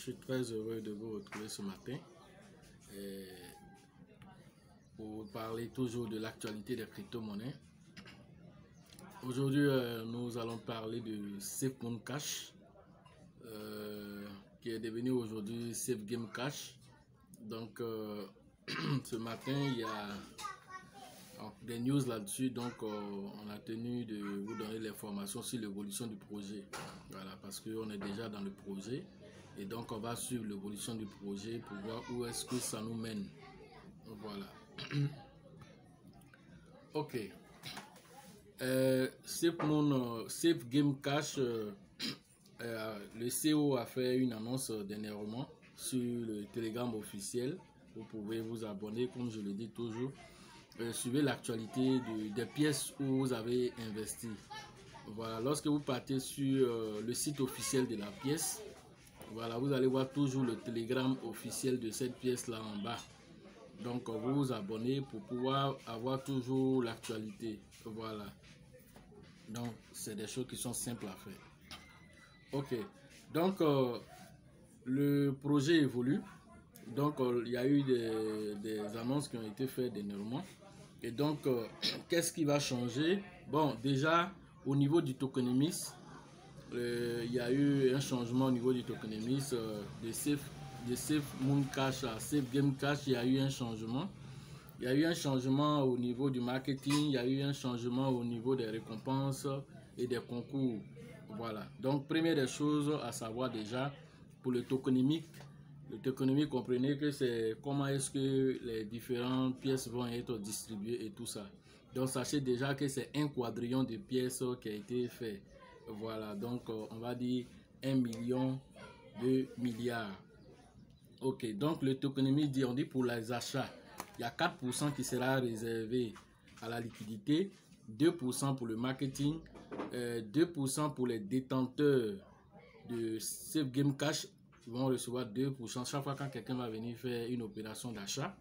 suis très heureux de vous retrouver ce matin pour parler toujours de l'actualité des crypto-monnaies. Aujourd'hui, nous allons parler de SafeMoon Cash, qui est devenu aujourd'hui SafeGame Cash. Donc, ce matin, il y a des news là-dessus, donc on a tenu de vous donner l'information sur l'évolution du projet. Voilà, parce qu'on est déjà dans le projet et donc on va suivre l'évolution du projet pour voir où est-ce que ça nous mène. Voilà. Ok. SafeGame Cash, le CEO a fait une annonce dernièrement sur le Telegram officiel. Vous pouvez vous abonner, comme je le dis toujours. Suivez l'actualité des pièces où vous avez investi. Voilà, lorsque vous partez sur le site officiel de la pièce, voilà, vous allez voir toujours le Telegram officiel de cette pièce là en bas. Donc vous vous abonnez pour pouvoir avoir toujours l'actualité. Voilà. Donc c'est des choses qui sont simples à faire. Ok. Donc le projet évolue. Donc il y a eu des annonces qui ont été faites dernièrement. Et donc, qu'est-ce qui va changer? Bon, déjà, au niveau du tokenomics, il y a eu un changement au niveau du tokenomics de SafeMoon Cash à SafeGame Cash. Il y a eu un changement. Il y a eu un changement au niveau du marketing. Il y a eu un changement au niveau des récompenses et des concours. Voilà. Donc, première des choses à savoir déjà, pour le tokenomics, comprenez que c'est comment est-ce que les différentes pièces vont être distribuées et tout ça. Donc sachez déjà que c'est un quadrillion de pièces qui a été fait. Voilà, donc on va dire 1 million de milliards. Ok, donc le tokenomics dit, on dit pour les achats, il y a 4% qui sera réservé à la liquidité, 2% pour le marketing, 2% pour les détenteurs de SafeGame Cash. Ils vont recevoir 2% chaque fois quand quelqu'un va venir faire une opération d'achat.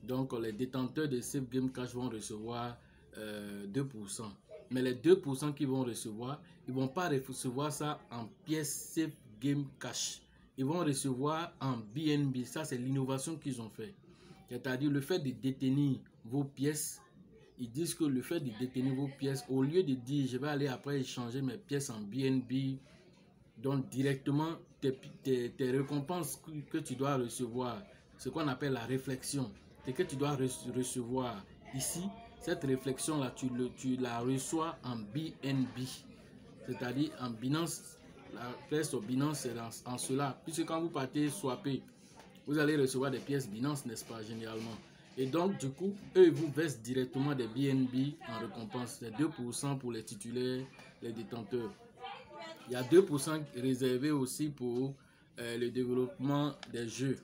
Donc les détenteurs de SafeGame Cash vont recevoir 2%. Mais les 2% qu'ils vont recevoir, ils ne vont pas recevoir ça en pièces SafeGame Cash. Ils vont recevoir en BNB. Ça, c'est l'innovation qu'ils ont fait. C'est-à-dire le fait de détenir vos pièces. Ils disent que le fait de détenir vos pièces, au lieu de dire je vais aller après échanger mes pièces en BNB, donc directement tes récompenses que tu dois recevoir, ce qu'on appelle la réflexion, c'est que tu dois recevoir ici, cette réflexion là tu la reçois en BNB, c'est-à-dire en Binance. La pièce au Binance c'est en cela, puisque quand vous partez swapper, vous allez recevoir des pièces Binance, n'est-ce pas, généralement. Et donc du coup eux vous versent directement des BNB en récompense. C'est 2% pour les titulaires, les détenteurs. Il y a 2% réservés aussi pour le développement des jeux.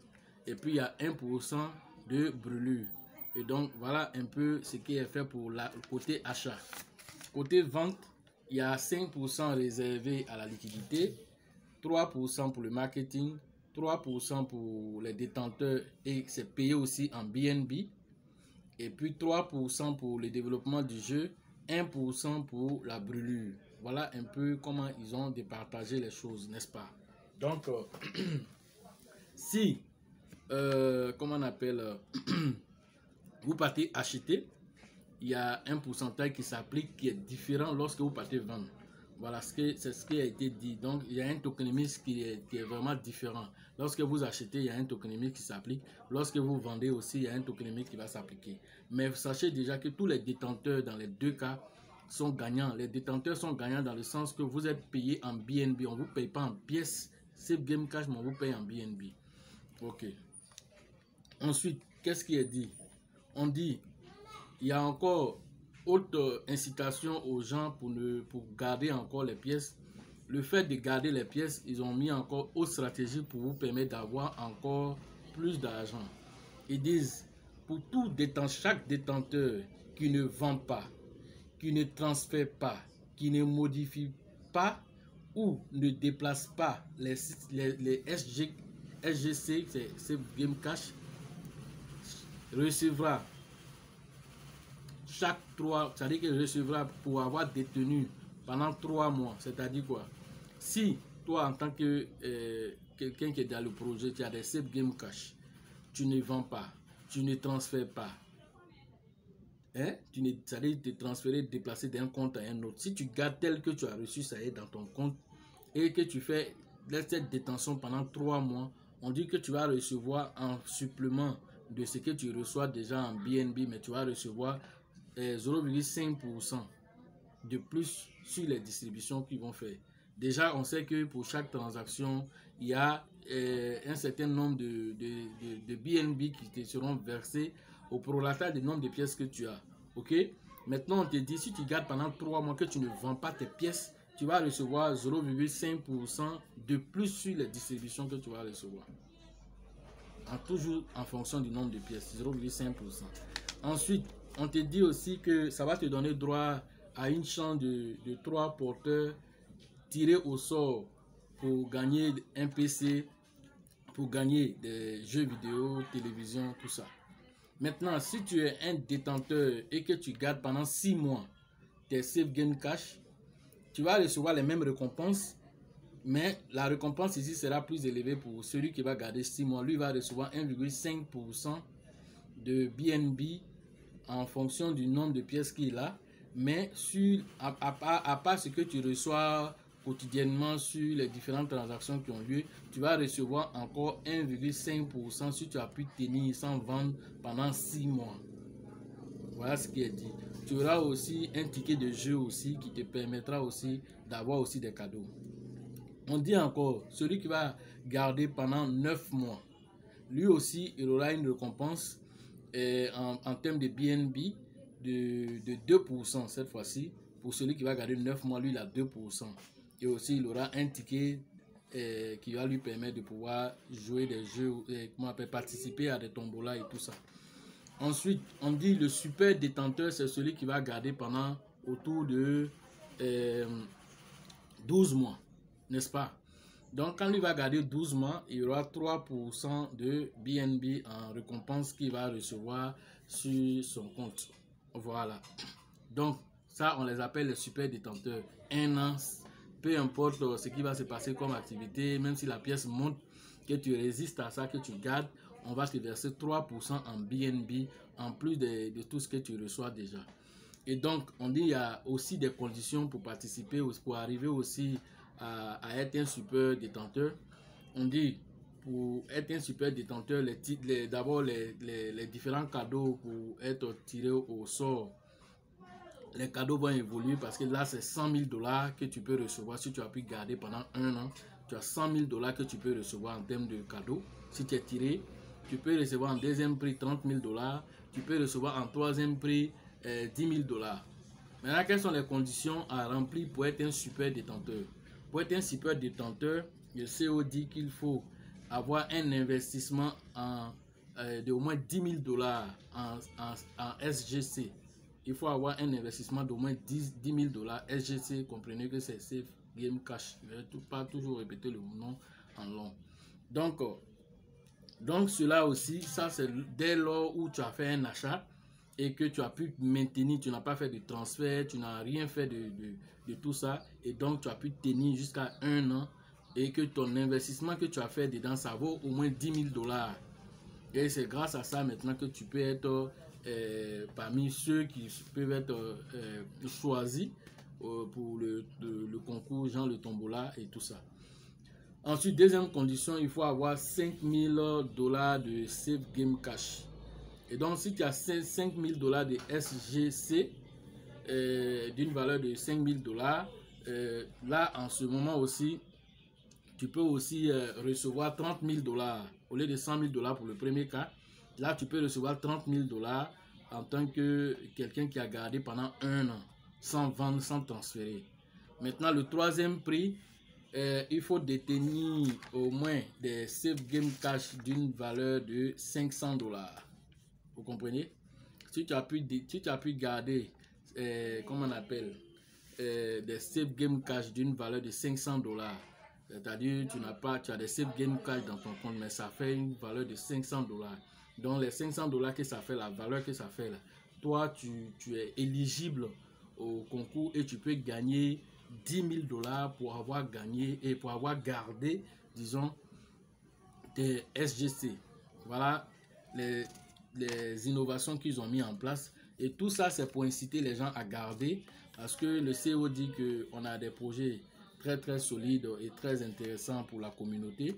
Et puis il y a 1% de brûlure. Et donc voilà un peu ce qui est fait pour le côté achat. Côté vente, il y a 5% réservé à la liquidité, 3% pour le marketing, 3% pour les détenteurs et c'est payé aussi en BNB. Et puis 3% pour le développement du jeu, 1% pour la brûlure. Voilà un peu comment ils ont départagé les choses, n'est-ce pas? Donc, si, comment on appelle, vous partez acheter, il y a un pourcentage qui s'applique qui est différent lorsque vous partez vendre. Voilà, c'est ce qui a été dit. Donc, il y a un tokenomics qui est vraiment différent. Lorsque vous achetez, il y a un tokenomics qui s'applique. Lorsque vous vendez aussi, il y a un tokenomics qui va s'appliquer. Mais sachez déjà que tous les détenteurs, dans les deux cas, sont gagnants. Les détenteurs sont gagnants dans le sens que vous êtes payé en BNB. On ne vous paye pas en pièces. SafeGame Cash, mais on vous paye en BNB. Ok. Ensuite, qu'est-ce qui est dit? On dit, il y a encore autre incitation aux gens pour garder encore les pièces. Le fait de garder les pièces, ils ont mis encore autre stratégie pour vous permettre d'avoir encore plus d'argent. Ils disent, pour tout chaque détenteur qui ne vend pas, qui ne transfère pas, qui ne modifie pas ou ne déplace pas les SGC, c'est Game Cash, recevra chaque 3, c'est-à-dire qu'il recevra pour avoir détenu pendant 3 mois. C'est-à-dire quoi? Si toi en tant que quelqu'un qui est dans le projet, tu as des Safe Game Cash, tu ne vends pas, tu ne transfères pas. Hein? Ça veut dire te transférer, déplacer d'un compte à un autre. Si tu gardes tel que tu as reçu, ça est dans ton compte, et que tu fais cette détention pendant 3 mois, on dit que tu vas recevoir en supplément de ce que tu reçois déjà en BNB, mais tu vas recevoir 0,5% de plus sur les distributions qu'ils vont faire. Déjà, on sait que pour chaque transaction, il y a un certain nombre de BNB qui te seront versés au prorata du nombre de pièces que tu as. Ok? Maintenant, on te dit, si tu gardes pendant 3 mois que tu ne vends pas tes pièces, tu vas recevoir 0,5% de plus sur les distributions que tu vas recevoir. Toujours en fonction du nombre de pièces, 0,5%. Ensuite, on te dit aussi que ça va te donner droit à une chance de 3 porteurs tirés au sort pour gagner un PC, pour gagner des jeux vidéo, télévision, tout ça. Maintenant, si tu es un détenteur et que tu gardes pendant 6 mois tes Safe Game Cash, tu vas recevoir les mêmes récompenses, mais la récompense ici sera plus élevée pour celui qui va garder 6 mois. Lui va recevoir 1,5% de BNB en fonction du nombre de pièces qu'il a, mais à part ce que tu reçois quotidiennement sur les différentes transactions qui ont lieu, tu vas recevoir encore 1,5% si tu as pu tenir sans vendre pendant 6 mois. Voilà ce qui est dit. Tu auras aussi un ticket de jeu aussi qui te permettra aussi d'avoir aussi des cadeaux. On dit encore, celui qui va garder pendant 9 mois, lui aussi, il aura une récompense en termes de BNB de 2% cette fois-ci. Pour celui qui va garder 9 mois, lui, il a 2%. Et aussi, il aura un ticket qui va lui permettre de pouvoir jouer des jeux, participer à des tombolas et tout ça. Ensuite, on dit le super détenteur, c'est celui qui va garder pendant autour de 12 mois, n'est-ce pas? Donc, quand il va garder 12 mois, il y aura 3% de BNB en récompense qu'il va recevoir sur son compte. Voilà. Donc, ça, on les appelle les super détenteurs. Un an, peu importe ce qui va se passer comme activité, même si la pièce monte, que tu résistes à ça, que tu gardes, on va te verser 3% en BNB en plus de tout ce que tu reçois déjà. Et donc, on dit qu'il y a aussi des conditions pour participer, pour arriver aussi à être un super détenteur. On dit, pour être un super détenteur, d'abord les différents cadeaux pour être tiré au sort. Les cadeaux vont évoluer parce que là, c'est 100 000 $ que tu peux recevoir si tu as pu garder pendant 1 an. Tu as 100 000 $ que tu peux recevoir en termes de cadeaux. Si tu es tiré, tu peux recevoir en deuxième prix 30 000 $. Tu peux recevoir en troisième prix 10 000 $. Maintenant, quelles sont les conditions à remplir pour être un super détenteur? Pour être un super détenteur, le CEO dit qu'il faut avoir un investissement de au moins 10 000 $ en SGC. Il faut avoir un investissement d'au moins 10 000 $ SGC. Comprenez que c'est Safe Game Cash. Je ne vais pas toujours répéter le nom en long. Donc cela aussi, ça c'est dès lors où tu as fait un achat et que tu as pu maintenir, tu n'as pas fait de transfert, tu n'as rien fait de tout ça, et donc tu as pu tenir jusqu'à 1 an et que ton investissement que tu as fait dedans, ça vaut au moins 10 000 $. Et c'est grâce à ça maintenant que tu peux être parmi ceux qui peuvent être choisis pour le concours Jean le Tombola et tout ça. Ensuite, deuxième condition, il faut avoir 5 000 $ de Safe Game Cash. Et donc, si tu as 5 000 $ de SGC d'une valeur de 5 000 $, là, en ce moment aussi, tu peux aussi recevoir 30 000 $. Au lieu de 100 000 $ pour le premier cas, là, tu peux recevoir 30 000 $ en tant que quelqu'un qui a gardé pendant 1 an, sans vendre, sans transférer. Maintenant, le troisième prix, il faut détenir au moins des Safe Game Cash d'une valeur de 500 $. Vous comprenez? Si tu as pu garder, comment on appelle, des Safe Game Cash d'une valeur de 500 $, c'est-à-dire tu as des Safe Game Cash dans ton compte, mais ça fait une valeur de 500 $. Donc les 500 $ que ça fait, la valeur que ça fait là, toi tu es éligible au concours et tu peux gagner 10 000 $ pour avoir gagné et pour avoir gardé, disons, des SGC. Voilà les innovations qu'ils ont mis en place. Et tout ça, c'est pour inciter les gens à garder. Parce que le CEO dit qu'on a des projets très très solides et très intéressants pour la communauté.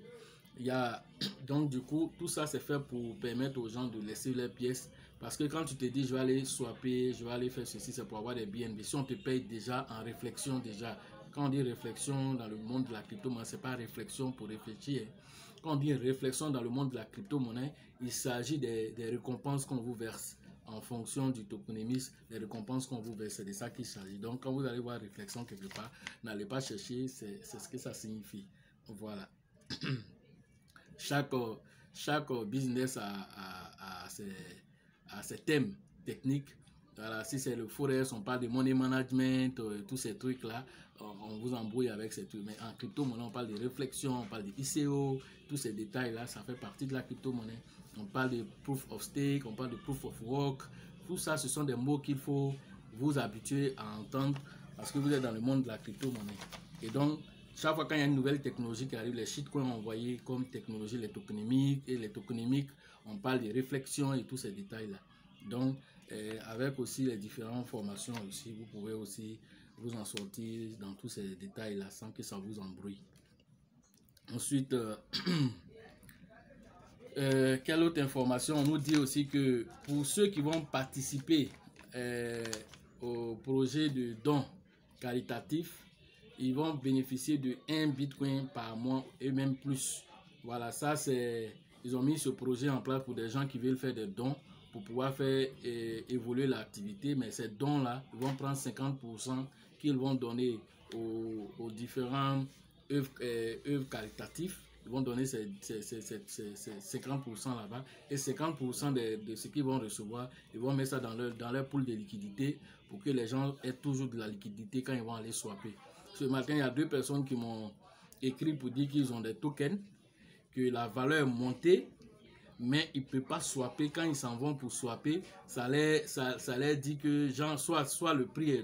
Il y a, donc du coup, tout ça c'est fait pour permettre aux gens de laisser leurs pièces. Parce que quand tu te dis, je vais aller swapper, je vais aller faire ceci, c'est pour avoir des BNB. Si on te paye déjà en réflexion déjà. Quand on dit réflexion dans le monde de la crypto-monnaie, ce n'est pas réflexion pour réfléchir. Quand on dit réflexion dans le monde de la crypto-monnaie, il s'agit des récompenses qu'on vous verse en fonction du tokenisme, les récompenses qu'on vous verse, c'est de ça qu'il s'agit. Donc quand vous allez voir réflexion quelque part, n'allez pas chercher, c'est ce que ça signifie. Voilà. Chaque business a ses thèmes techniques. Voilà, si c'est le forex, on parle de money management, tous ces trucs-là, on vous embrouille avec ces trucs. Mais en crypto-monnaie, on parle de réflexion, on parle de ICO, tous ces détails-là, ça fait partie de la crypto-monnaie. On parle de proof of stake, on parle de proof of work. Tout ça, ce sont des mots qu'il faut vous habituer à entendre parce que vous êtes dans le monde de la crypto-monnaie. Et donc, chaque fois qu'il y a une nouvelle technologie qui arrive, les shitcoins envoyés comme technologie, les tokenomiques, et les tokenomiques, on parle de réflexion et tous ces détails-là. Donc, avec aussi les différentes formations aussi, vous pouvez aussi vous en sortir dans tous ces détails-là sans que ça vous embrouille. Ensuite, quelle autre information? On nous dit aussi que pour ceux qui vont participer au projet de dons caritatifs, ils vont bénéficier de 1 bitcoin par mois et même plus. Voilà, ça c'est, ils ont mis ce projet en place pour des gens qui veulent faire des dons pour pouvoir faire évoluer l'activité. Mais ces dons-là, ils vont prendre 50% qu'ils vont donner aux différents œuvres caritatives. Ils vont donner ces 50% là-bas et 50% de ce qu'ils vont recevoir, ils vont mettre ça dans leur pool de liquidité pour que les gens aient toujours de la liquidité quand ils vont aller swapper. Ce matin, il y a 2 personnes qui m'ont écrit pour dire qu'ils ont des tokens, que la valeur est montée, mais ils ne peuvent pas swapper. Quand ils s'en vont pour swapper, ça leur dit que genre, soit le prix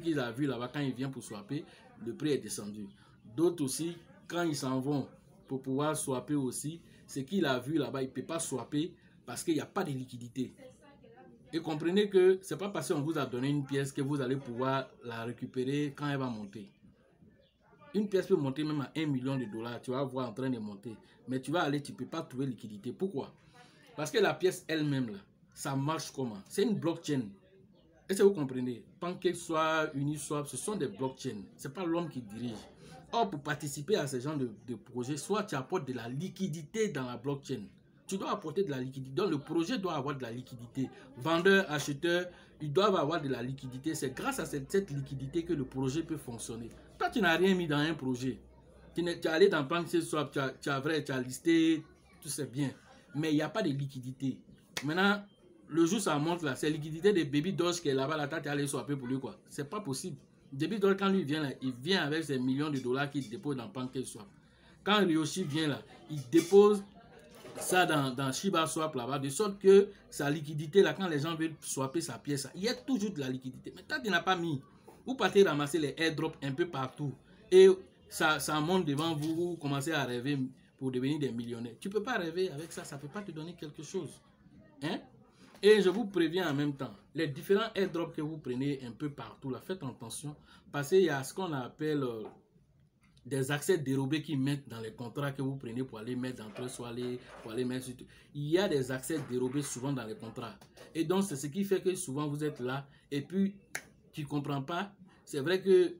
qu'ils ont vu là-bas quand ils viennent pour swapper, le prix est descendu. D'autres aussi, quand ils s'en vont pour pouvoir swapper aussi, ce qu'il a vu là-bas, il ne peut pas swapper parce qu'il n'y a pas de liquidité. Et comprenez que ce n'est pas parce qu'on vous a donné une pièce que vous allez pouvoir la récupérer quand elle va monter. Une pièce peut monter même à 1 million de dollars, tu vas voir en train de monter. Mais tu vas aller, tu ne peux pas trouver liquidité. Pourquoi? Parce que la pièce elle-même, là, ça marche comment? C'est une blockchain. Est-ce que vous comprenez? PancakeSwap, Uniswap, ce sont des blockchains. Ce n'est pas l'homme qui dirige. Or, pour participer à ce genre de projet, soit tu apportes de la liquidité dans la blockchain. Tu dois apporter de la liquidité. Donc, le projet doit avoir de la liquidité. Vendeurs, acheteurs, ils doivent avoir de la liquidité. C'est grâce à cette liquidité que le projet peut fonctionner. Toi, tu n'as rien mis dans un projet. Tu es allé dans PancakeSwap, tu as listé, tout c'est bien. Mais il n'y a pas de liquidité. Maintenant, le jour ça monte là, c'est liquidité de Baby Doge qui est là-bas, là, tu es allé swapper pour lui quoi. C'est pas possible. Baby Doge, quand lui vient là, il vient avec ses millions de dollars qu'il dépose dans PancakeSwap. Quand Ryoshi vient là, il dépose ça dans Shiba Swap là-bas, de sorte que sa liquidité là, quand les gens veulent swapper sa pièce, là, il y a toujours de la liquidité. Mais toi, tu n'as pas mis. Vous partez ramasser les airdrops un peu partout et ça monte devant vous, vous commencez à rêver pour devenir des millionnaires. Tu ne peux pas rêver avec ça, ça ne peut pas te donner quelque chose. Hein? Et je vous préviens en même temps, les différents airdrops que vous prenez un peu partout, là, faites attention, parce qu'il y a ce qu'on appelle des accès dérobés qu'ils mettent dans les contrats que vous prenez pour aller mettre dans Trust Wallet, pour aller mettre sur... Il y a des accès dérobés souvent dans les contrats. Et donc, c'est ce qui fait que souvent vous êtes là et puis tu ne comprends pas. C'est vrai que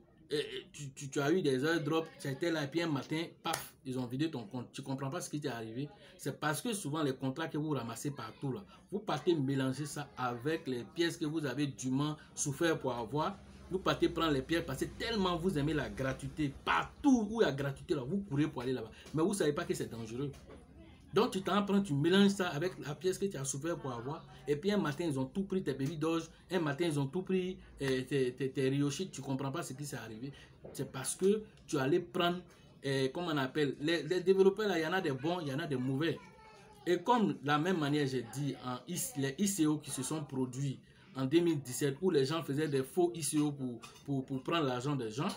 tu as eu des airdrops, tu étais là et puis un matin, paf, ils ont vidé ton compte. Tu ne comprends pas ce qui t'est arrivé. C'est parce que souvent les contrats que vous ramassez partout, là, vous partez mélanger ça avec les pièces que vous avez dûment souffert pour avoir. Vous partez prendre les pièces parce que tellement vous aimez la gratuité. Partout où il y a gratuité, là, vous courez pour aller là-bas. Mais vous ne savez pas que c'est dangereux. Donc tu t'en prends, tu mélanges ça avec la pièce que tu as souffert pour avoir. Et puis un matin, ils ont tout pris tes Baby Doge. Un matin, ils ont tout pris tes Ryoshi. Tu ne comprends pas ce qui s'est arrivé. C'est parce que tu allais prendre, comment on appelle, les développeurs, là, il y en a des bons, il y en a des mauvais. Et comme de la même manière, j'ai dit, les ICO qui se sont produits en 2017 où les gens faisaient des faux ICO pour prendre l'argent des gens,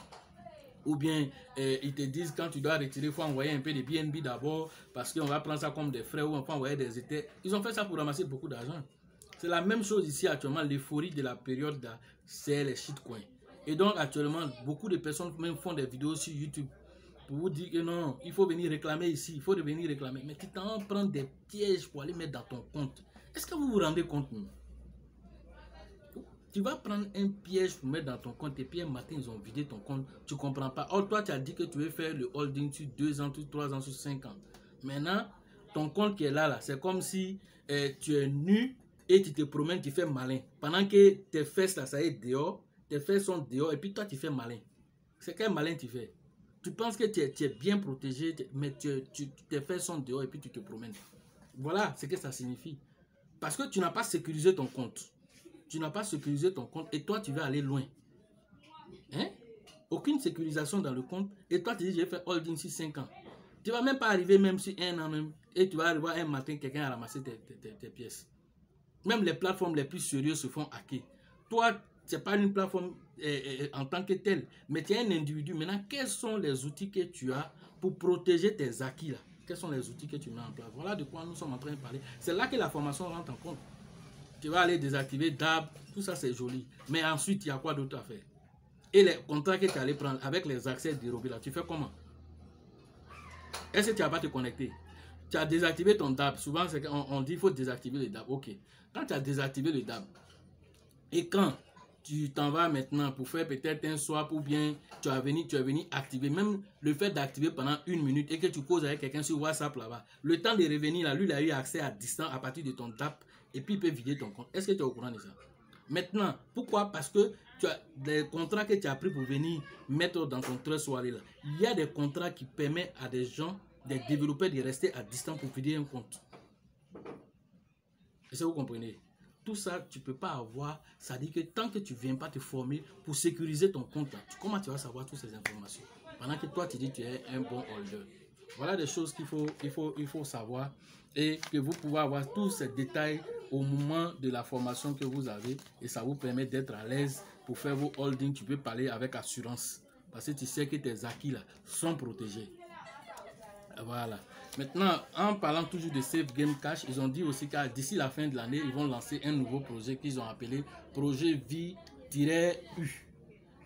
Ou bien ils te disent quand tu dois retirer, il faut envoyer un peu de BNB d'abord parce qu'on va prendre ça comme des frais ou on va envoyer des étés. Ils ont fait ça pour ramasser beaucoup d'argent. C'est la même chose ici actuellement, l'euphorie de la période, c'est les shitcoins. Et donc actuellement, beaucoup de personnes même font des vidéos sur YouTube pour vous dire que non, il faut venir réclamer ici, il faut venir réclamer. Mais tu t'en prends des pièges pour aller mettre dans ton compte. Est-ce que vous vous rendez compte? Non? Tu vas prendre un piège pour mettre dans ton compte et puis un matin ils ont vidé ton compte, tu ne comprends pas. Or toi tu as dit que tu veux faire le holding sur 2 ans, sur 3 ans, sur 5 ans. Maintenant, ton compte qui est là, c'est comme si tu es nu et tu te promènes, tu fais malin. Pendant que tes fesses là, ça est dehors, tes fesses sont dehors et puis toi tu fais malin. C'est quel malin tu fais? Tu penses que tu es bien protégé, mais tes fesses sont dehors et puis tu te promènes. Voilà ce que ça signifie. Parce que tu n'as pas sécurisé ton compte. Tu n'as pas sécurisé ton compte et toi tu vas aller loin. Hein? Aucune sécurisation dans le compte et toi tu dis j'ai fait holding sur 5 ans. Tu ne vas même pas arriver même sur 1 an même et tu vas arriver un matin quelqu'un a ramassé tes pièces. Même les plateformes les plus sérieuses se font hacker. Toi, ce n'est pas une plateforme en tant que telle, mais tu es un individu. Maintenant, quels sont les outils que tu as pour protéger tes acquis là? Quels sont les outils que tu mets en place? Voilà de quoi nous sommes en train de parler. C'est là que la formation rentre en compte. Tu vas aller désactiver DAB, tout ça c'est joli. Mais ensuite, il y a quoi d'autre à faire? Et les contrats que tu allais prendre avec les accès dérobés là, tu fais comment? Est-ce que tu vas pas te connecter? Tu as désactivé ton DAB. Souvent, on dit qu'il faut désactiver le DAB. Ok. Quand tu as désactivé le DAB, et quand tu t'en vas maintenant pour faire peut-être un swap ou bien tu vas venir activer, même le fait d'activer pendant 1 minute et que tu causes avec quelqu'un sur WhatsApp là-bas, le temps de revenir là, lui il a eu accès à distance à partir de ton DAB et puis il peut vider ton compte. Est-ce que tu es au courant de ça? Maintenant, pourquoi? Parce que tu as des contrats que tu as pris pour venir mettre dans ton trust wallet là. Il y a des contrats qui permettent à des gens, des développeurs de rester à distance pour vider un compte. Est-ce que vous comprenez? Tout ça, tu ne peux pas avoir. Ça dit que tant que tu ne viens pas te former pour sécuriser ton compte, là, comment tu vas savoir toutes ces informations? Pendant que toi, tu dis que tu es un bon holder. Voilà des choses qu'il faut savoir et que vous pouvez avoir tous ces détails au moment de la formation que vous avez et ça vous permet d'être à l'aise pour faire vos holdings. Tu peux parler avec assurance parce que tu sais que tes acquis là sont protégés. Voilà. Maintenant, en parlant toujours de Safe Game Cash, ils ont dit aussi que d'ici la fin de l'année, ils vont lancer un nouveau projet qu'ils ont appelé Projet Vie-U.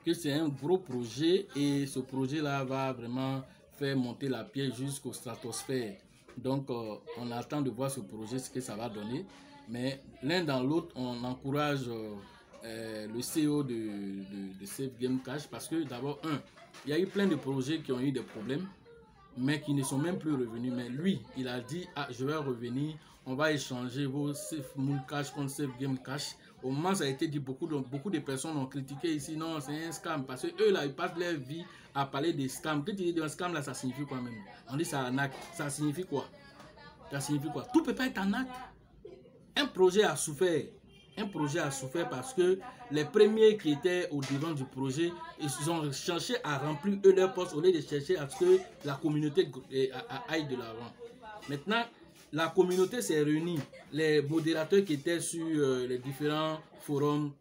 Que c'est un gros projet et ce projet-là va vraiment faire monter la pierre jusqu'au stratosphère. Donc, on attend de voir ce projet, ce que ça va donner. Mais l'un dans l'autre, on encourage le CEO de Safe Game Cash parce que d'abord, il y a eu plein de projets qui ont eu des problèmes, mais qui ne sont même plus revenus. Mais lui, il a dit, ah, je vais revenir, on va échanger vos Safe Moon Cash contre Safe Game Cash. Au moment où ça a été dit, beaucoup de personnes ont critiqué ici, non, c'est un scam, parce que eux là, ils passent leur vie à parler des scams. Quand tu dis un scam là, ça signifie quoi même? On dit ça arnaque, ça signifie quoi? Ça signifie quoi? Tout ne peut pas être arnaque. Un projet a souffert. Un projet a souffert parce que les premiers qui étaient au devant du projet, ils ont cherché à remplir eux leur poste au lieu de chercher à ce que la communauté aille de l'avant. Maintenant, la communauté s'est réunie. Les modérateurs qui étaient sur les différents forums,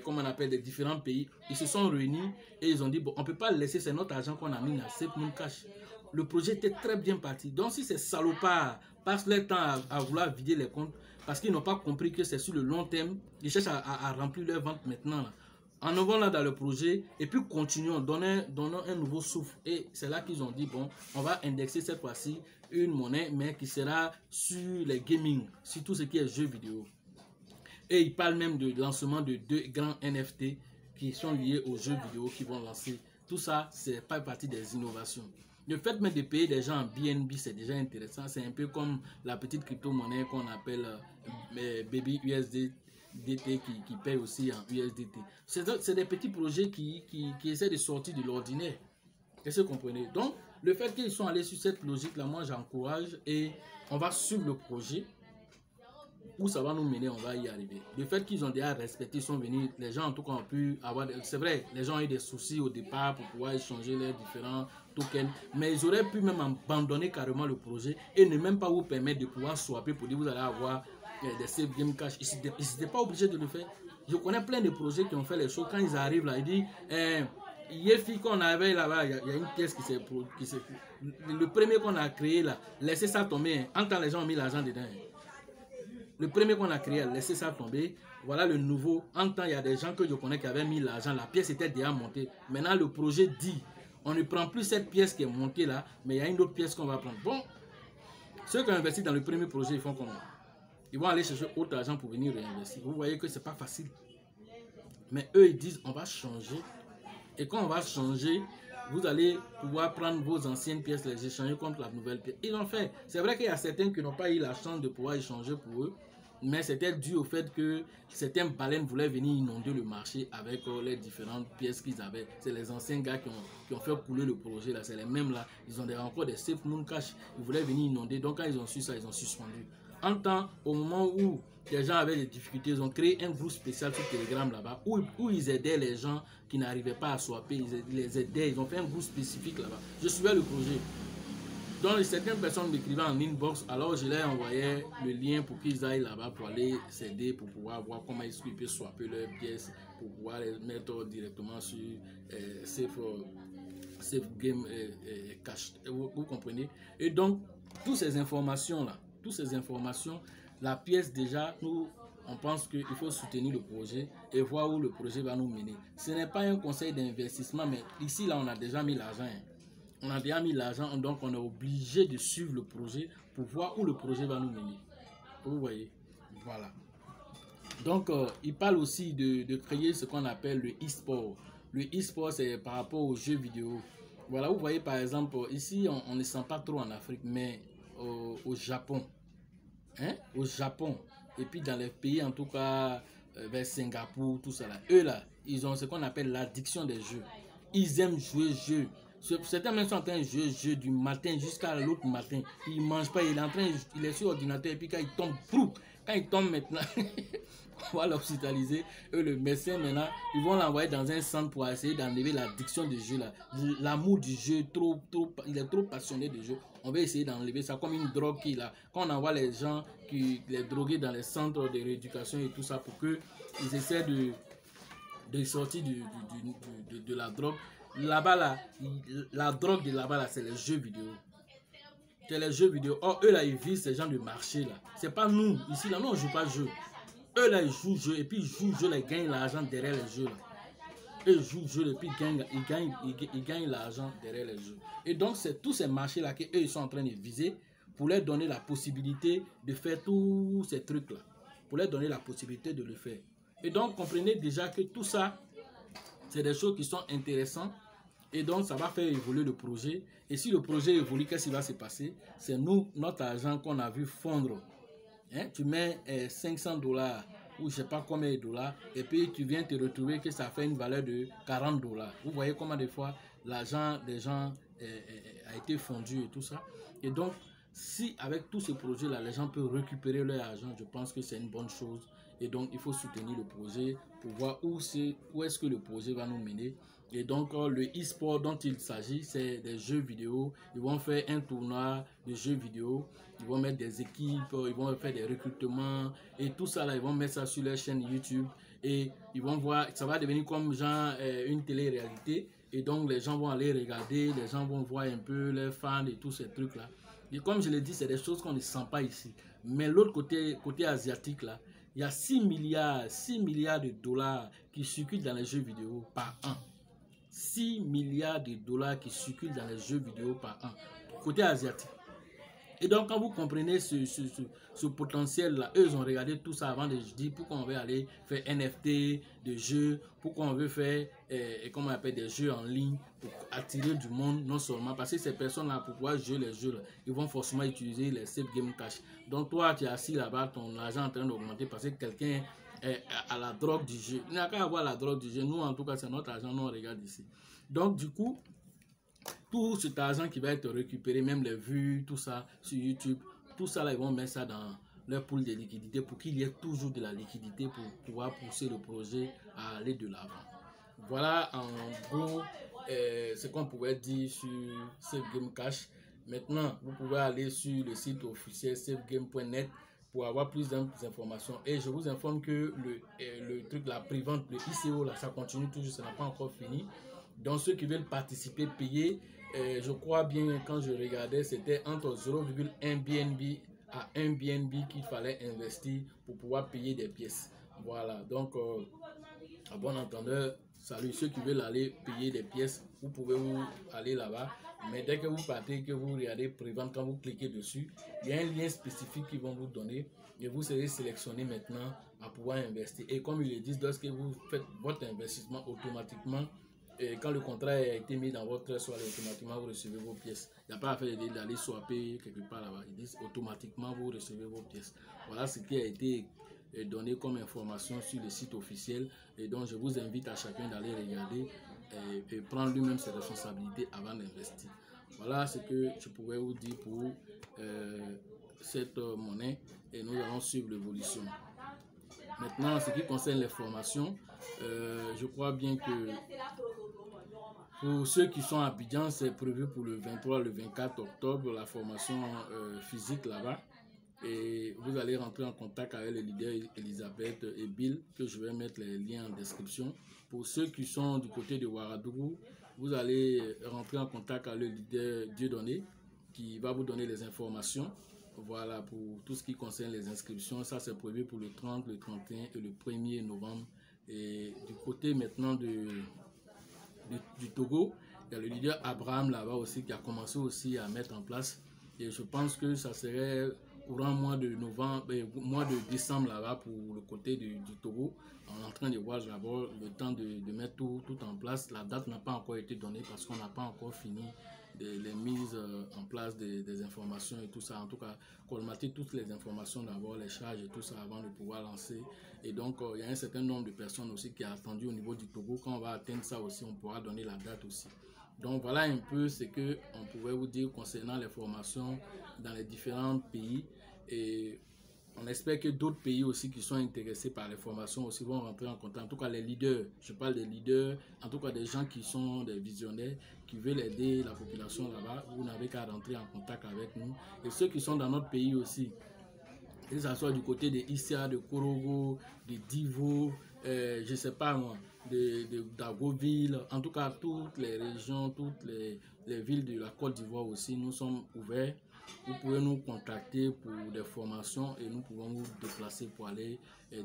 comme on appelle, des différents pays, ils se sont réunis et ils ont dit, bon, on ne peut pas laisser, c'est notre argent qu'on a mis dans Safe Moon Cash. Le projet était très bien parti. Donc si ces salopards passent leur temps à vouloir vider les comptes, parce qu'ils n'ont pas compris que c'est sur le long terme, ils cherchent à remplir leur vente maintenant. Là. En avant là dans le projet, et puis continuons, donnons un nouveau souffle. Et c'est là qu'ils ont dit, bon, on va indexer cette fois-ci une monnaie, mais qui sera sur les gaming, sur tout ce qui est jeux vidéo. Et ils parlent même de lancement de 2 grands NFT qui sont liés aux jeux vidéo qui vont lancer. Tout ça, c'est pas partie des innovations. Le fait même de payer des gens en BNB, c'est déjà intéressant. C'est un peu comme la petite crypto-monnaie qu'on appelle Baby USDT qui paye aussi en USDT. C'est des petits projets qui essaient de sortir de l'ordinaire. Est-ce que vous comprenez? Donc, le fait qu'ils sont allés sur cette logique-là, moi j'encourage et on va suivre le projet. Où ça va nous mener, on va y arriver. Le fait qu'ils ont déjà respecté, ils sont venus, les gens en tout cas ont pu avoir, c'est vrai, les gens ont eu des soucis au départ pour pouvoir échanger les différents tokens, mais ils auraient pu même abandonner carrément le projet et ne même pas vous permettre de pouvoir swapper pour dire vous allez avoir des Safe Game Cash. Ils n'étaient pas obligés de le faire. Je connais plein de projets qui ont fait les choses. Quand ils arrivent là, ils disent Yefi qu'on avait là-bas, il y a une pièce qui s'est... Le premier qu'on a créé là, laissez ça tomber. Hein. En temps, les gens ont mis l'argent dedans. Hein. Le premier qu'on a créé, laissez ça tomber. Voilà le nouveau. En temps, il y a des gens que je connais qui avaient mis l'argent. La pièce était déjà montée. Maintenant, le projet dit, on ne prend plus cette pièce qui est montée là, mais il y a une autre pièce qu'on va prendre. Bon, ceux qui ont investi dans le premier projet, ils font comment? Ils vont aller chercher autre argent pour venir réinvestir. Vous voyez que ce n'est pas facile. Mais eux, ils disent, on va changer. Et quand on va changer, vous allez pouvoir prendre vos anciennes pièces, les échanger contre la nouvelle pièce. Ils l'ont fait. C'est vrai qu'il y a certains qui n'ont pas eu la chance de pouvoir échanger pour eux. Mais c'était dû au fait que certaines baleines voulaient venir inonder le marché avec les différentes pièces qu'ils avaient. C'est les anciens gars qui ont fait couler le projet là. C'est les mêmes là. Ils ont encore des safe moon cash. Ils voulaient venir inonder. Donc quand ils ont su ça, ils ont suspendu. En temps, au moment où les gens avaient des difficultés, ils ont créé un groupe spécial sur Telegram là-bas où ils aidaient les gens qui n'arrivaient pas à swapper. Ils les aidaient. Ils ont fait un groupe spécifique là-bas. Je suivais le projet. Donc certaines personnes m'écrivaient en inbox, alors je leur envoyais le lien pour qu'ils aillent là-bas pour aller s'aider, pour pouvoir voir comment ils peuvent swapper leurs pièces, pour pouvoir les mettre directement sur Safe Game Cash. Vous comprenez? Et donc, toutes ces informations-là, la pièce déjà, nous, on pense qu'il faut soutenir le projet et voir où le projet va nous mener. Ce n'est pas un conseil d'investissement, mais ici, là, on a déjà mis l'argent. Hein. On a déjà mis l'argent, donc on est obligé de suivre le projet pour voir où le projet va nous mener. Vous voyez? Voilà. Donc, il parle aussi de créer ce qu'on appelle le e-sport. Le e-sport, c'est par rapport aux jeux vidéo. Voilà, vous voyez par exemple, ici, on ne sent pas trop en Afrique, mais au Japon. Hein? Au Japon. Et puis dans les pays, en tout cas, vers Singapour, tout ça là. Eux là, ils ont ce qu'on appelle l'addiction des jeux. Ils aiment jouer jeux. Certains même sont en train de jouer jeu du matin jusqu'à l'autre matin. Il ne mange pas, il est sur l'ordinateur et puis quand il tombe, quand il tombe maintenant, on va l'hospitaliser. Eux, le médecin maintenant, ils vont l'envoyer dans un centre pour essayer d'enlever l'addiction du jeu là. L'amour du jeu, il est trop passionné du jeu. On va essayer d'enlever ça comme une drogue qu'il a. Quand on envoie les gens, les drogués dans les centres de rééducation et tout ça pour qu'ils essaient de sortir de la drogue. Là-bas, là, la drogue de là-bas, là, c'est les jeux vidéo. C'est les jeux vidéo. Or, eux, là, ils visent ces gens de marché, là. C'est pas nous. Ici, là, nous, on ne joue pas jeu. Eux, là, ils jouent jeu. Et puis, ils jouent jeu, là, ils gagnent l'argent derrière les jeux, là. Eux, ils jouent jeu, et puis, ils gagnent l'argent derrière les jeux. Et donc, c'est tous ces marchés-là qu'eux, ils sont en train de viser pour leur donner la possibilité de faire tous ces trucs-là. Pour leur donner la possibilité de le faire. Et donc, comprenez déjà que tout ça, c'est des choses qui sont intéressantes. Et donc, ça va faire évoluer le projet. Et si le projet évolue, qu'est-ce qui va se passer? C'est nous, notre argent qu'on a vu fondre. Hein? Tu mets 500 $, ou je ne sais pas combien de dollars, et puis tu viens te retrouver que ça fait une valeur de 40 $. Vous voyez comment des fois, l'argent des gens a été fondu et tout ça. Et donc, si avec tous ces projets-là, les gens peuvent récupérer leur argent, je pense que c'est une bonne chose. Et donc, il faut soutenir le projet pour voir où est-ce que le projet va nous mener. Et donc, le e-sport dont il s'agit, c'est des jeux vidéo. Ils vont faire un tournoi de jeux vidéo. Ils vont mettre des équipes, ils vont faire des recrutements. Et tout ça, là, ils vont mettre ça sur leur chaîne YouTube. Et ils vont voir, ça va devenir comme genre une télé-réalité. Et donc, les gens vont aller regarder, les gens vont voir un peu les fans et tous ces trucs-là. Et comme je l'ai dit, c'est des choses qu'on ne sent pas ici. Mais l'autre côté asiatique, là, il y a 6 milliards de dollars qui circulent dans les jeux vidéo par an. 6 milliards de dollars qui circulent dans les jeux vidéo par an, côté asiatique. Et donc, quand vous comprenez ce potentiel-là, eux, ils ont regardé tout ça avant de dire pourquoi on veut aller faire NFT de jeux, pourquoi on veut faire, comment on appelle, des jeux en ligne pour attirer du monde, non seulement parce que ces personnes-là, pour pouvoir jouer les jeux, là, ils vont forcément utiliser les Safe Game Cash. Donc, toi, tu es assis là-bas, ton argent est en train d'augmenter parce que quelqu'un est à la drogue du jeu. Il n'y a qu'à avoir la drogue du jeu. Nous, en tout cas, c'est notre argent, nous, on regarde ici. Donc, du coup, tout cet argent qui va être récupéré, même les vues, tout ça sur YouTube, tout ça là, ils vont mettre ça dans leur pool de liquidité pour qu'il y ait toujours de la liquidité pour pouvoir pousser le projet à aller de l'avant. Voilà en gros ce qu'on pouvait dire sur Safe Game Cash. Maintenant, vous pouvez aller sur le site officiel safegame.net pour avoir plus d'informations. Et je vous informe que le truc, la pré-vente, le ICO, là, ça continue toujours, ça n'a pas encore fini. Donc ceux qui veulent participer, payer, je crois bien quand je regardais, c'était entre 0,1 BNB à 1 BNB qu'il fallait investir pour pouvoir payer des pièces. Voilà, donc à bon entendeur, salut ceux qui veulent aller payer des pièces, vous pouvez vous aller là-bas. Mais dès que vous partez, que vous regardez prévente, quand vous cliquez dessus, il y a un lien spécifique qu'ils vont vous donner et vous serez sélectionné maintenant à pouvoir investir. Et comme ils le disent, lorsque vous faites votre investissement automatiquement, et quand le contrat a été mis dans votre soirée, automatiquement vous recevez vos pièces. Il n'y a pas à faire d'aller swapper quelque part là-bas. Ils disent automatiquement vous recevez vos pièces. Voilà ce qui a été donné comme information sur le site officiel. Et donc je vous invite à chacun d'aller regarder et prendre lui-même ses responsabilités avant d'investir. Voilà ce que je pouvais vous dire pour cette monnaie et nous allons suivre l'évolution. Maintenant, en ce qui concerne les formations, je crois bien que pour ceux qui sont à Abidjan, c'est prévu pour le 23, le 24 octobre, la formation physique là-bas. Et vous allez rentrer en contact avec les leaders Elisabeth et Bill, que je vais mettre les liens en description. Pour ceux qui sont du côté de Ouagadougou, vous allez rentrer en contact avec le leader Dieudonné, qui va vous donner les informations. Voilà, pour tout ce qui concerne les inscriptions, ça c'est prévu pour le 30, le 31 et le 1er novembre. Et du côté maintenant du Togo, il y a le leader Abraham là-bas aussi qui a commencé aussi à mettre en place. Et je pense que ça serait courant mois de novembre, mois de décembre là-bas pour le côté du Togo. On est en train de voir d'abord le temps de mettre tout en place. La date n'a pas encore été donnée parce qu'on n'a pas encore fini les mises en place des informations et tout ça. En tout cas, colmater toutes les informations d'abord, les charges et tout ça avant de pouvoir lancer. Et donc, il y a un certain nombre de personnes aussi qui a attendu au niveau du Togo. Quand on va atteindre ça aussi, on pourra donner la date aussi. Donc, voilà un peu ce qu'on pouvait vous dire concernant les formations dans les différents pays. Et on espère que d'autres pays aussi qui sont intéressés par les formations aussi vont rentrer en contact. En tout cas, les leaders, je parle des leaders, en tout cas des gens qui sont des visionnaires, qui veulent aider la population là-bas. Vous n'avez qu'à rentrer en contact avec nous. Et ceux qui sont dans notre pays aussi, que ce soit du côté de Issa, de Korogo, de Divo, je ne sais pas moi, d'Agoville, en tout cas toutes les régions, toutes les villes de la Côte d'Ivoire aussi, nous sommes ouverts. Vous pouvez nous contacter pour des formations et nous pouvons vous déplacer pour aller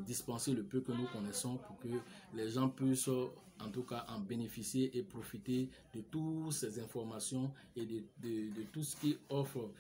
dispenser le peu que nous connaissons pour que les gens puissent en tout cas en bénéficier et profiter de toutes ces informations et de tout ce qui offre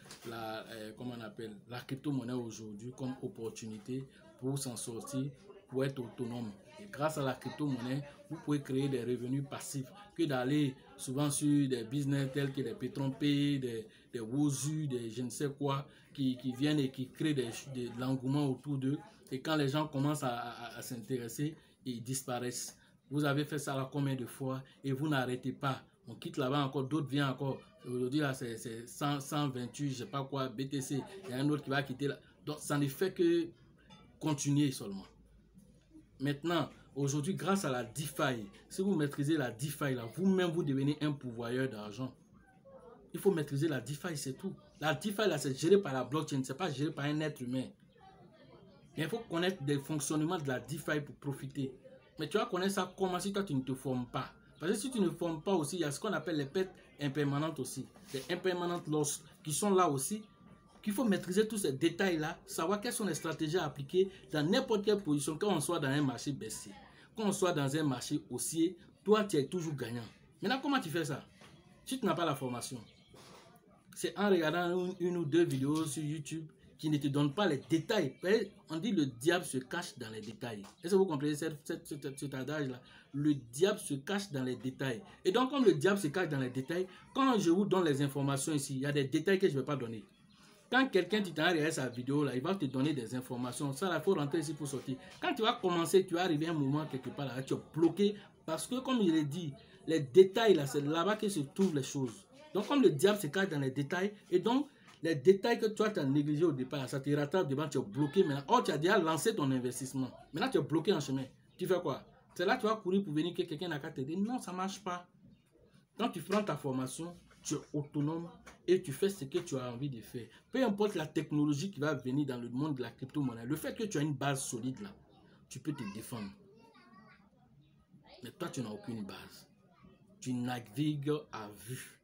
comment on appelle, la crypto-monnaie aujourd'hui comme opportunité pour s'en sortir, pour être autonome. Et grâce à la crypto-monnaie, vous pouvez créer des revenus passifs que d'aller souvent sur des business tels que des Petron-Pay, des Wozu, des je ne sais quoi, qui viennent et qui créent de l'engouement autour d'eux. Et quand les gens commencent à s'intéresser, ils disparaissent. Vous avez fait ça là combien de fois et vous n'arrêtez pas. On quitte là-bas encore, d'autres viennent encore. Aujourd'hui, là, c'est 128, je ne sais pas quoi, BTC. Il y a un autre qui va quitter là. Donc, ça ne fait que continuer seulement. Maintenant, aujourd'hui, grâce à la DeFi, si vous maîtrisez la DeFi, vous-même, vous devenez un pourvoyeur d'argent. Il faut maîtriser la DeFi, c'est tout. La DeFi, là, c'est géré par la blockchain, ce n'est pas géré par un être humain. Mais il faut connaître des fonctionnements de la DeFi pour profiter. Mais tu vas connaître ça comment si toi, tu ne te formes pas. Parce que si tu ne formes pas aussi, il y a ce qu'on appelle les pertes impermanentes aussi. Les impermanent loss qui sont là aussi. Qu'il faut maîtriser tous ces détails-là, savoir quelles sont les stratégies à appliquer dans n'importe quelle position, quand on soit dans un marché baissier, quand on soit dans un marché haussier, toi, tu es toujours gagnant. Maintenant, comment tu fais ça? Si tu n'as pas la formation, c'est en regardant une ou deux vidéos sur YouTube qui ne te donnent pas les détails. On dit le diable se cache dans les détails. Est-ce que vous comprenez cet adage-là? Le diable se cache dans les détails. Et donc, comme le diable se cache dans les détails, quand je vous donne les informations ici, il y a des détails que je ne vais pas donner. Quand quelqu'un tu t'en regarde sa vidéo là, il va te donner des informations. Ça, il faut rentrer ici pour sortir. Quand tu vas commencer, tu vas arriver à un moment quelque part là, tu es bloqué parce que comme je l'ai dit, les détails là, c'est là-bas que se trouvent les choses. Donc comme le diable se cache dans les détails et donc les détails que toi tu as négligés au départ, ça te rattrape devant, tu es bloqué maintenant. Oh, tu as déjà lancé ton investissement. Maintenant tu es bloqué en chemin. Tu fais quoi? C'est là que tu vas courir pour venir que quelqu'un n'a qu'à te dire non, ça ne marche pas. Quand tu prends ta formation, tu es autonome et tu fais ce que tu as envie de faire. Peu importe la technologie qui va venir dans le monde de la crypto-monnaie, le fait que tu as une base solide là, tu peux te défendre. Mais toi, tu n'as aucune base. tu navigues à vue.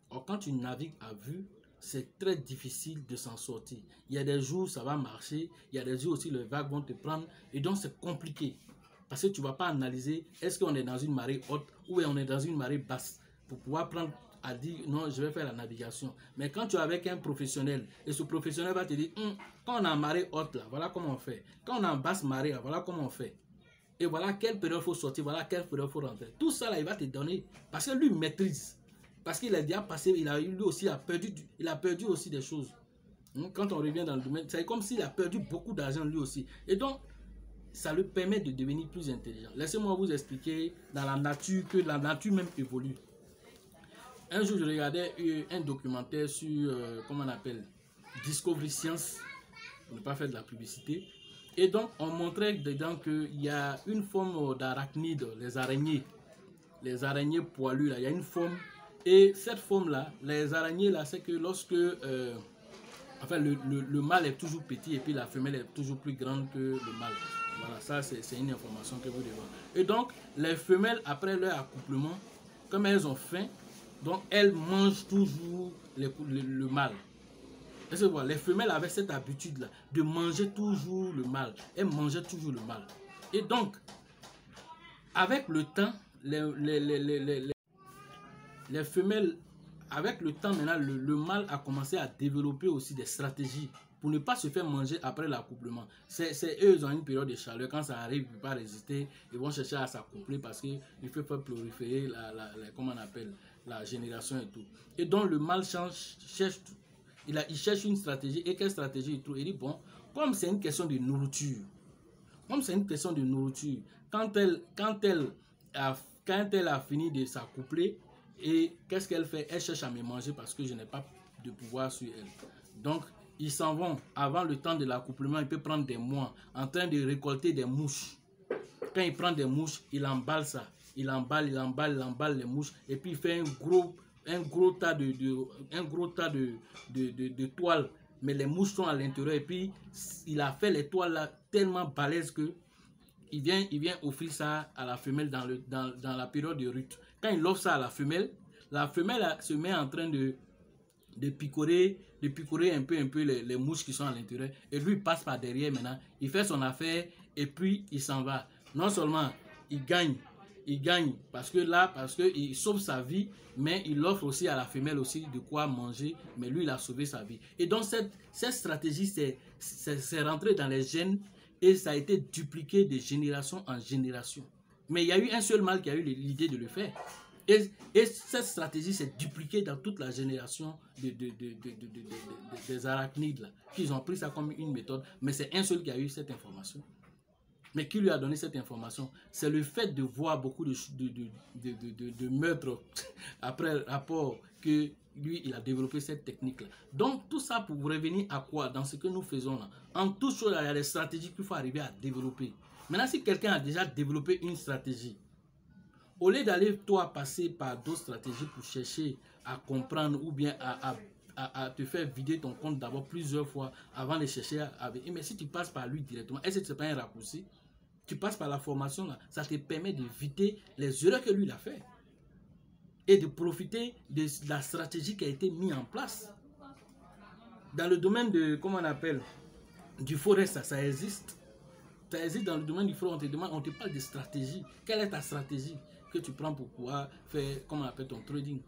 Or, quand tu navigues à vue, c'est très difficile de s'en sortir. Il y a des jours, ça va marcher. Il y a des jours aussi, les vagues vont te prendre. Et donc, c'est compliqué. Parce que tu ne vas pas analyser, est-ce qu'on est dans une marée haute ou on est dans une marée basse pour pouvoir prendre à dire, non, je vais faire la navigation. Mais quand tu es avec un professionnel, et ce professionnel va te dire, quand on est en marée haute, là, voilà comment on fait. Quand on est en basse marée, là, voilà comment on fait. Et voilà quelle période il faut sortir, voilà quelle période il faut rentrer. Tout ça, là, il va te donner. Parce que lui maîtrise. Parce qu'il a déjà passé, lui aussi il a perdu aussi des choses. Quand on revient dans le domaine, c'est comme s'il a perdu beaucoup d'argent lui aussi. Et donc, ça lui permet de devenir plus intelligent. Laissez-moi vous expliquer dans la nature que la nature même évolue. Un jour, je regardais un documentaire sur, comment on appelle, Discovery Science, pour ne pas faire de la publicité. Et donc, on montrait dedans qu'il y a une forme d'arachnide, les araignées poilues, là, il y a une forme. Et cette forme-là, les araignées, là, c'est que lorsque enfin, le mâle est toujours petit et puis la femelle est toujours plus grande que le mâle. Voilà, ça, c'est une information que vous devez voir. Et donc, les femelles, après leur accouplement, comme elles ont faim, donc elles mangent toujours le mâle. Est-ce que vous voyez, les femelles avaient cette habitude-là de manger toujours le mâle. Elles mangeaient toujours le mâle. Et donc, avec le temps, les femelles, avec le temps maintenant, le mâle a commencé à développer aussi des stratégies pour ne pas se faire manger après l'accouplement. C'est eux, ils ont une période de chaleur. Quand ça arrive, ils ne peuvent pas résister. Ils vont chercher à s'accoupler parce qu'il faut faire proliférer comment on appelle, la génération et tout. Et donc le mâle cherche une stratégie. Et quelle stratégie il trouve? Il dit, bon, comme c'est une question de nourriture, quand elle a fini de s'accoupler, et qu'est-ce qu'elle fait? Elle cherche à me manger parce que je n'ai pas de pouvoir sur elle. Donc, ils s'en vont avant le temps de l'accouplement. Il peut prendre des mois en train de récolter des mouches. Quand il prend des mouches, il emballe ça. Il emballe les mouches. Et puis, il fait un gros tas de toiles. Mais les mouches sont à l'intérieur. Et puis, il a fait les toiles là tellement balèzes que il vient offrir ça à la femelle dans la période de rut. Quand il offre ça à la femelle se met en train de picorer un peu les mouches qui sont à l'intérieur. Et lui, il passe par derrière maintenant. Il fait son affaire et puis il s'en va. Non seulement il gagne parce qu'il sauve sa vie, mais il offre aussi à la femelle aussi de quoi manger. Mais lui, il a sauvé sa vie. Et donc, cette stratégie, c'est rentré dans les gènes. Et ça a été dupliqué de génération en génération. Mais il y a eu un seul mâle qui a eu l'idée de le faire. Et cette stratégie s'est dupliquée dans toute la génération des arachnides. Là, qu'ils ont pris ça comme une méthode. Mais c'est un seul qui a eu cette information. Mais qui lui a donné cette information? C'est le fait de voir beaucoup de meurtres après rapport que lui, il a développé cette technique-là. Donc, tout ça pour revenir à quoi? Dans ce que nous faisons là. En toute chose, il y a des stratégies qu'il faut arriver à développer. Maintenant, si quelqu'un a déjà développé une stratégie, au lieu d'aller, toi, passer par d'autres stratégies pour chercher à comprendre ou bien à te faire vider ton compte d'abord plusieurs fois avant de chercher à... Mais si tu passes par lui directement, est-ce que ce n'est pas un raccourci? Tu passes par la formation, là, ça te permet d'éviter les erreurs que lui il a fait. Et de profiter de la stratégie qui a été mise en place. Dans le domaine de, comment on appelle, du forex, ça existe. Ça existe dans le domaine du forex, on te parle de stratégie. Quelle est ta stratégie que tu prends pour pouvoir faire, comment on appelle, ton trading?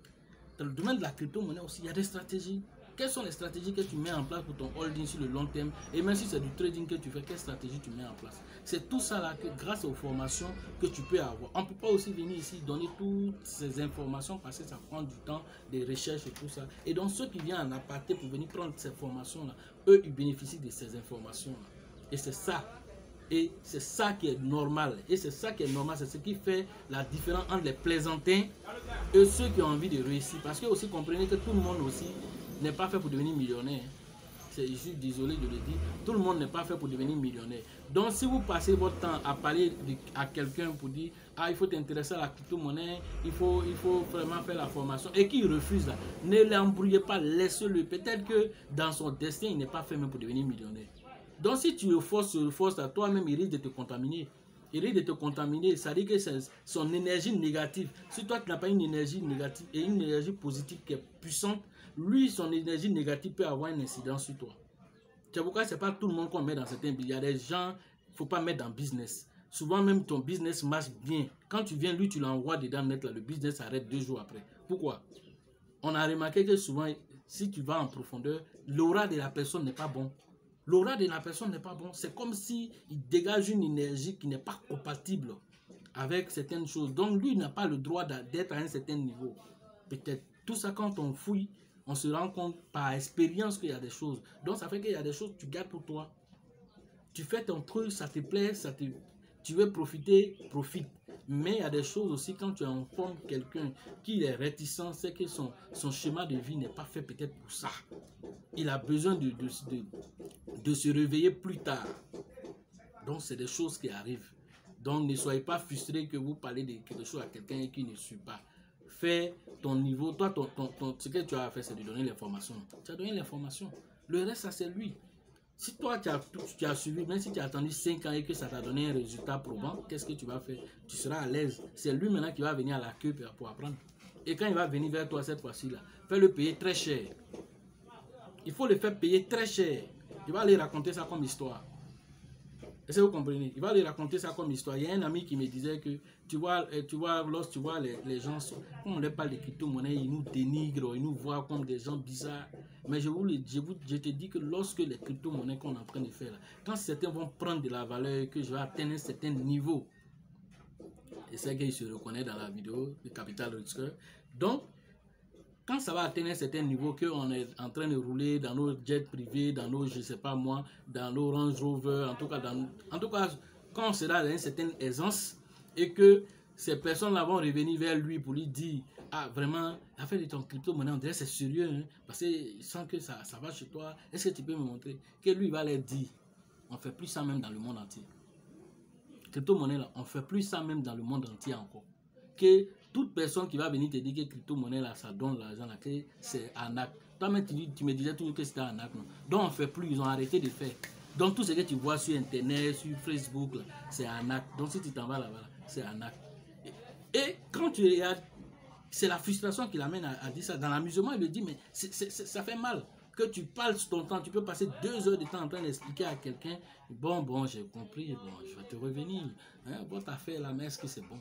Dans le domaine de la crypto-monnaie aussi, il y a des stratégies. Quelles sont les stratégies que tu mets en place pour ton holding sur le long terme? Et même si c'est du trading que tu fais, quelle stratégie tu mets en place? C'est tout ça là que grâce aux formations que tu peux avoir. On ne peut pas aussi venir ici donner toutes ces informations parce que ça prend du temps, des recherches et tout ça. Et donc ceux qui viennent en aparté pour venir prendre ces formations là, eux ils bénéficient de ces informations là. Et c'est ça. Et c'est ça qui est normal. Et c'est ça qui est normal. C'est ce qui fait la différence entre les plaisantins et ceux qui ont envie de réussir. Parce que aussi comprenez que tout le monde aussi n'est pas fait pour devenir millionnaire. Je suis désolé de le dire. Tout le monde n'est pas fait pour devenir millionnaire. Donc si vous passez votre temps à parler à quelqu'un pour dire ah il faut t'intéresser à la crypto-monnaie, il faut vraiment faire la formation et qu'il refuse là, ne l'embrouillez pas, laissez-le. Peut-être que dans son destin il n'est pas fait même pour devenir millionnaire. Donc si tu le forces à toi-même, il risque de te contaminer. Il risque de te contaminer. Ça dit que c'est son énergie négative. Si toi, tu n'as pas une énergie négative et une énergie positive qui est puissante, lui, son énergie négative peut avoir une incidence sur toi. C'est pourquoi ce n'est pas tout le monde qu'on met dans certains business. Il y a des gens, il ne faut pas mettre dans business. Souvent, même ton business marche bien. Quand tu viens, lui, tu l'envoies dedans net, là, le business s'arrête 2 jours après. Pourquoi? On a remarqué que souvent, si tu vas en profondeur, l'aura de la personne n'est pas bon. L'aura de la personne n'est pas bon. C'est comme s'il dégage une énergie qui n'est pas compatible avec certaines choses. Donc, lui, il n'a pas le droit d'être à un certain niveau. Peut-être tout ça, quand on fouille, on se rend compte par expérience qu'il y a des choses. Donc, ça fait qu'il y a des choses que tu gardes pour toi. Tu fais ton truc, ça te plaît, tu veux profiter, profite. Mais il y a des choses aussi, quand tu informes quelqu'un qui est réticent, c'est que son schéma de vie n'est pas fait peut-être pour ça. Il a besoin de se réveiller plus tard. Donc, c'est des choses qui arrivent. Donc, ne soyez pas frustrés que vous parlez de quelque chose à quelqu'un qui ne suit pas. Fais ton niveau. Toi, ce que tu as fait, c'est de donner l'information. Tu as donné l'information. Le reste, ça, c'est lui. Si toi, tu as suivi, même si tu as attendu 5 ans et que ça t'a donné un résultat probant, qu'est-ce que tu vas faire? Tu seras à l'aise. C'est lui maintenant qui va venir à la queue pour apprendre. Et quand il va venir vers toi cette fois-ci-là, fais-le payer très cher. Il faut le faire payer très cher. Il va aller raconter ça comme histoire. Est-ce que vous comprenez? Il va lui raconter ça comme histoire. Il y a un ami qui me disait que, tu vois lorsque tu vois les gens, quand on leur parle de crypto-monnaie, ils nous dénigrent, ils nous voient comme des gens bizarres. Mais je te dis que lorsque les crypto-monnaies qu'on est en train de faire, là, quand certains vont prendre de la valeur, que je vais atteindre un certain niveau, et c'est qu'il se reconnaît dans la vidéo, le capital risqueur. Donc, quand ça va atteindre un certain niveau, qu'on est en train de rouler dans nos jets privés, dans nos, je ne sais pas moi, dans nos Range Rover, en tout cas, quand on sera dans une certaine aisance et que ces personnes-là vont revenir vers lui pour lui dire, ah vraiment, l'affaire de ton crypto-monnaie, on dirait c'est sérieux, hein, parce qu'il sent que ça va chez toi, est-ce que tu peux me montrer? Que lui va leur dire, on ne fait plus ça même dans le monde entier. Crypto-monnaie, là, on ne fait plus ça même dans le monde entier encore. Que toute personne qui va venir te dire que crypto-monnaie, là, ça donne l'argent, là, que c'est arnaque. Toi-même, tu me disais toujours que c'était arnaque. Non? Donc, on ne fait plus, ils ont arrêté de faire. Donc, tout ce que tu vois sur Internet, sur Facebook, c'est arnaque. Donc, si tu t'en vas là-bas, c'est arnaque. Et quand tu regardes, c'est la frustration qui l'amène à dire ça. Dans l'amusement, il le dit, mais ça fait mal. Que tu parles sur ton temps, tu peux passer 2 heures de temps en train d'expliquer à quelqu'un, bon, j'ai compris, bon, je vais te revenir. Hein, votre affaire là, mais est-ce que c'est bon?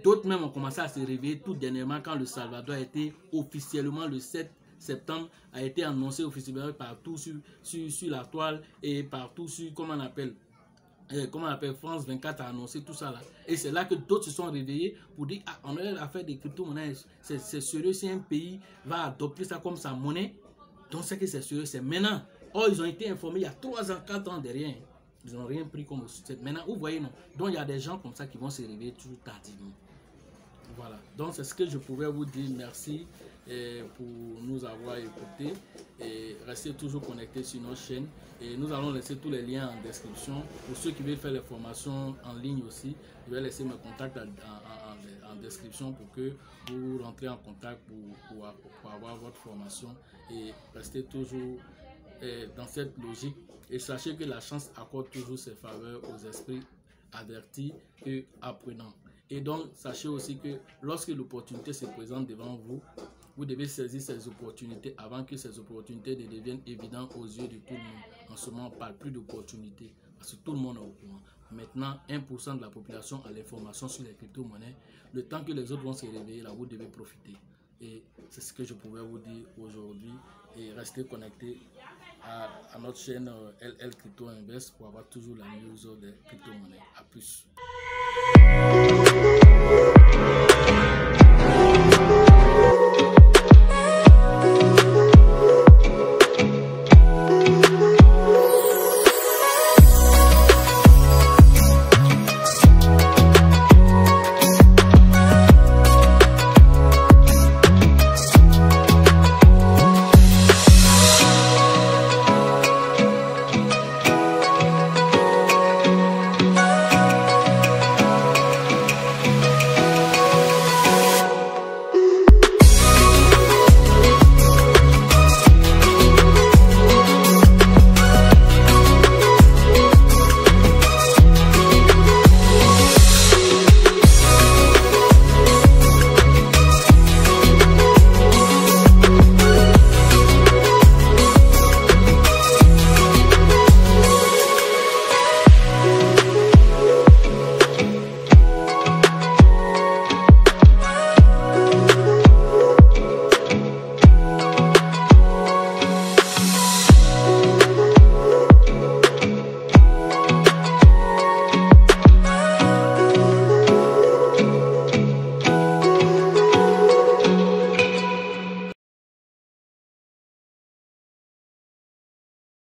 D'autres même ont commencé à se réveiller tout dernièrement quand le Salvador a été officiellement le 7 septembre, a été annoncé officiellement partout sur la toile et partout sur, comment on appelle France 24 a annoncé tout ça là. Et c'est là que d'autres se sont réveillés pour dire, ah, on a l'affaire des crypto-monnaies, c'est sérieux, si un pays va adopter ça comme sa monnaie, donc c'est que c'est sérieux, c'est maintenant. Oh, ils ont été informés il y a 3 ans, 4 ans derrière. Ils n'ont rien pris comme succès. Maintenant, vous voyez, non. Donc, il y a des gens comme ça qui vont se réveiller toujours tardivement. Voilà. Donc, c'est ce que je pouvais vous dire. Merci pour nous avoir écoutés. Et restez toujours connectés sur nos chaînes. Et nous allons laisser tous les liens en description. Pour ceux qui veulent faire les formations en ligne aussi, je vais laisser mes contacts en description pour que vous rentrez en contact pour avoir votre formation. Et restez toujours dans cette logique. Et sachez que la chance accorde toujours ses faveurs aux esprits avertis et apprenants. Et donc, sachez aussi que lorsque l'opportunité se présente devant vous, vous devez saisir ces opportunités avant que ces opportunités ne deviennent évidentes aux yeux de tout le monde. En ce moment, on ne parle plus d'opportunités parce que tout le monde est au courant. Maintenant, 1% de la population a l'information sur les crypto-monnaies. Le temps que les autres vont se réveiller, là, vous devez profiter. Et c'est ce que je pouvais vous dire aujourd'hui. Et restez connectés à notre chaîne LL Crypto Invest pour avoir toujours la news des crypto-monnaies. A plus.